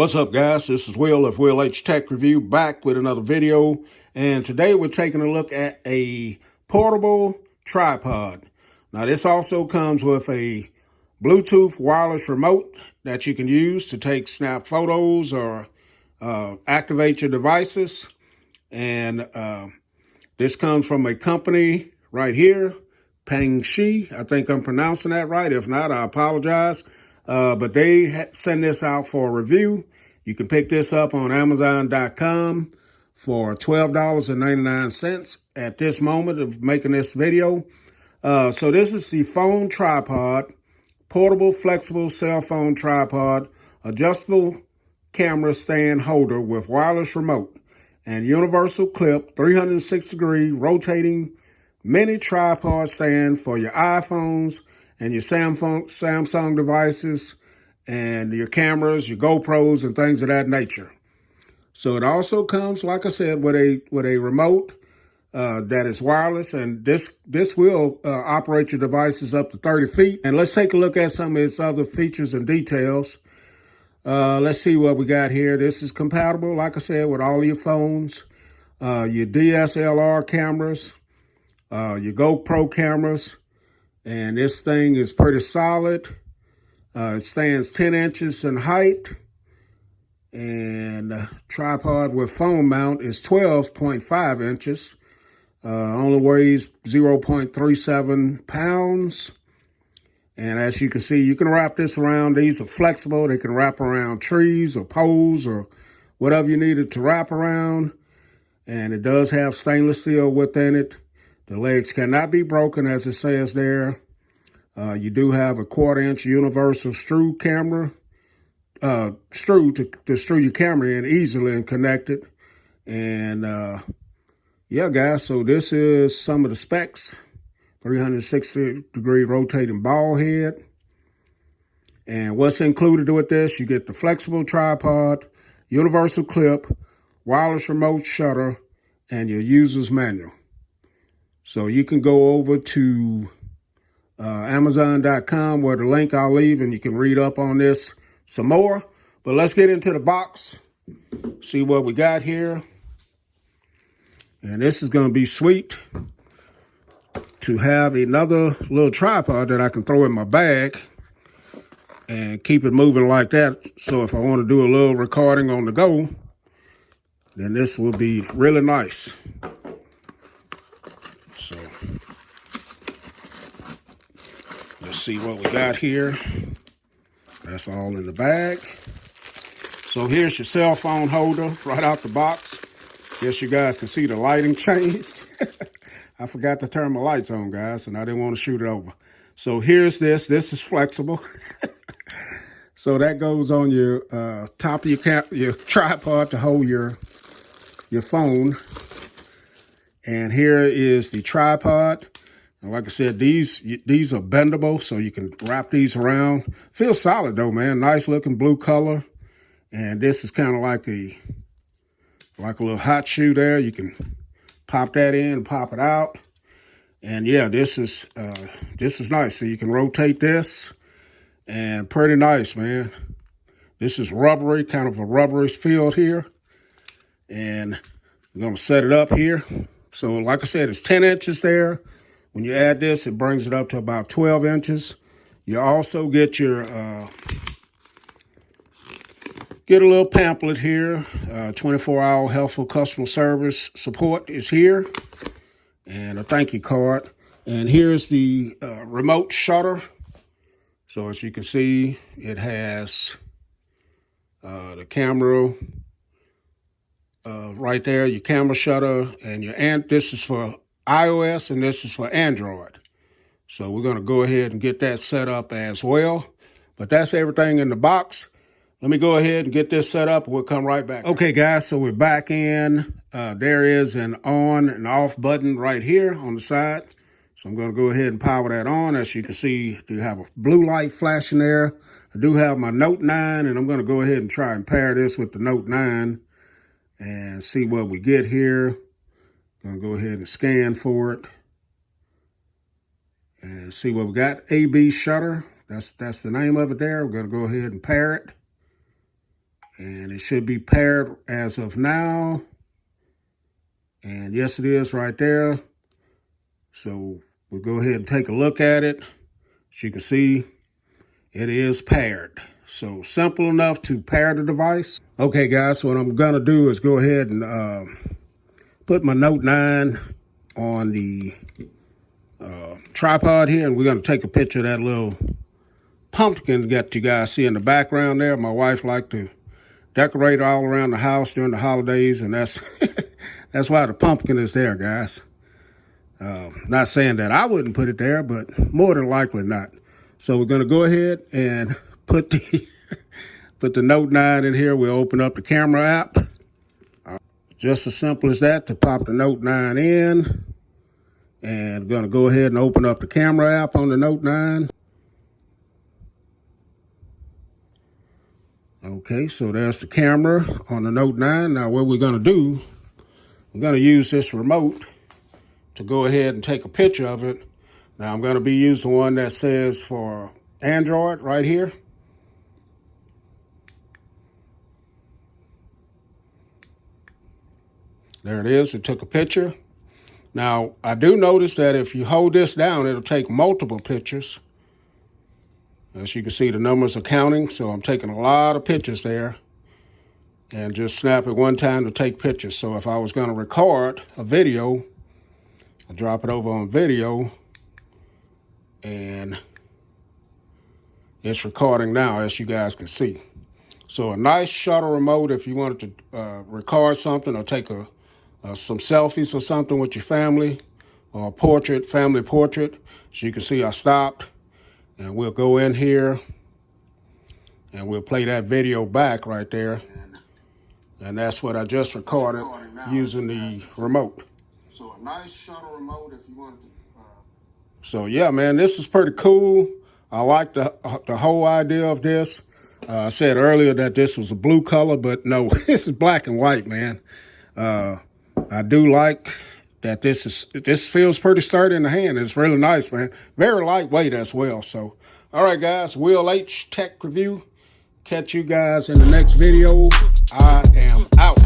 What's up, guys? This is Will of Will H Tech Review, back with another video. And today we're taking a look at a portable tripod. Now, this also comes with a Bluetooth wireless remote that you can use to snap photos or activate your devices. And this comes from a company right here, Pangshi. I think I'm pronouncing that right. If not, I apologize. But they send this out for a review. You can pick this up on Amazon.com for $12.99 at this moment of making this video. So this is the phone tripod, portable, flexible cell phone tripod, adjustable camera stand holder with wireless remote and universal clip, 360-degree rotating mini tripod stand for your iPhones and your Samsung devices and your cameras, your GoPros, and things of that nature. So it also comes, like I said, with a remote that is wireless, and this will operate your devices up to 30 feet. And let's take a look at some of its other features and details. Let's see what we got here. This is compatible, like I said, with all your phones, your DSLR cameras, your GoPro cameras. And this thing is pretty solid. It stands 10 inches in height. And tripod with phone mount is 12.5 inches. Only weighs 0.37 pounds. And as you can see, you can wrap this around. These are flexible. They can wrap around trees or poles or whatever you need it to wrap around. And it does have stainless steel within it. The legs cannot be broken, as it says there. You do have a 1/4-inch universal screw camera, screw to screw your camera in easily and connect it. And yeah, guys, so this is some of the specs. 360-degree rotating ball head. And what's included with this, you get the flexible tripod, universal clip, wireless remote shutter, and your user's manual. So you can go over to Amazon.com, where the link I'll leave, and you can read up on this some more. But let's get into the box, see what we got here. And this is going to be sweet to have another little tripod that I can throw in my bag and keep it moving like that. So if I want to do a little recording on the go, then this will be really nice. So let's see what we got here. That's all in the bag. So here's your cell phone holder right out the box. Guess you guys can see the lighting changed. I forgot to turn my lights on, guys, and I didn't want to shoot it over. So here's this. This is flexible. So that goes on your top of your tripod to hold your phone. And here is the tripod. And like I said, these are bendable, so you can wrap these around. Feels solid though, man. Nice looking blue color. And this is kind of like a little hot shoe there. You can pop that in and pop it out. And yeah, this is nice. So you can rotate this, and pretty nice, man. This is rubbery, kind of a rubbery feel here. And I'm gonna set it up here. So like I said, it's 10 inches there. When you add this, it brings it up to about 12 inches. You also get your get a little pamphlet here. 24-hour helpful customer service support is here. And a thank you card. And here's the remote shutter. So as you can see, it has the camera right there, your camera shutter, and this is for iOS and this is for Android. So we're going to go ahead and get that set up as well. But that's everything in the box. Let me go ahead and get this set up. We'll come right back. Okay, guys, so we're back in. There is an on and off button right here on the side. So I'm going to go ahead and power that on. As you can see, you have a blue light flashing there. I do have my Note 9, and I'm going to go ahead and try and pair this with the Note 9 and see what we get here. Going to go ahead and scan for it and see what we got. AB shutter. That's the name of it there. We're going to go ahead and pair it. And it should be paired as of now. And yes, it is right there. So we'll go ahead and take a look at it. As you can see, it is paired. So simple enough to pair the device. Okay, guys, so what I'm gonna do is go ahead and put my Note 9 on the tripod here, and we're gonna take a picture of that little pumpkin that you guys see in the background there. My wife liked to decorate all around the house during the holidays, and that's that's why the pumpkin is there, guys. Not saying that I wouldn't put it there, but more than likely not. So we're gonna go ahead and put the put the Note 9 in here. We'll open up the camera app. Just as simple as that, to pop the Note 9 in. And gonna go ahead and open up the camera app on the Note 9. Okay, so there's the camera on the Note 9. Now what we're gonna do, we're gonna use this remote to go ahead and take a picture of it. Now I'm gonna be using one that says for Android right here. There it is, it took a picture. Now, I do notice that if you hold this down, it'll take multiple pictures. As you can see, the numbers are counting, so I'm taking a lot of pictures there. And just snap it one time to take pictures. So if I was gonna record a video, I'll drop it over on video, and it's recording now, as you guys can see. So a nice shutter remote if you wanted to record something or take some selfies or something with your family, or a portrait, family portrait. As you can see, I stopped, and we'll go in here and we'll play that video back right there. And that's what I just recorded using the remote. So a nice shutter remote if you wanted to. So yeah, man, this is pretty cool. I like the whole idea of this. I said earlier that this was a blue color, but no, this is black and white, man. I do like that this feels pretty sturdy in the hand. It's really nice, man. Very lightweight as well. So, all right, guys, Will H Tech Review. Catch you guys in the next video. I am out.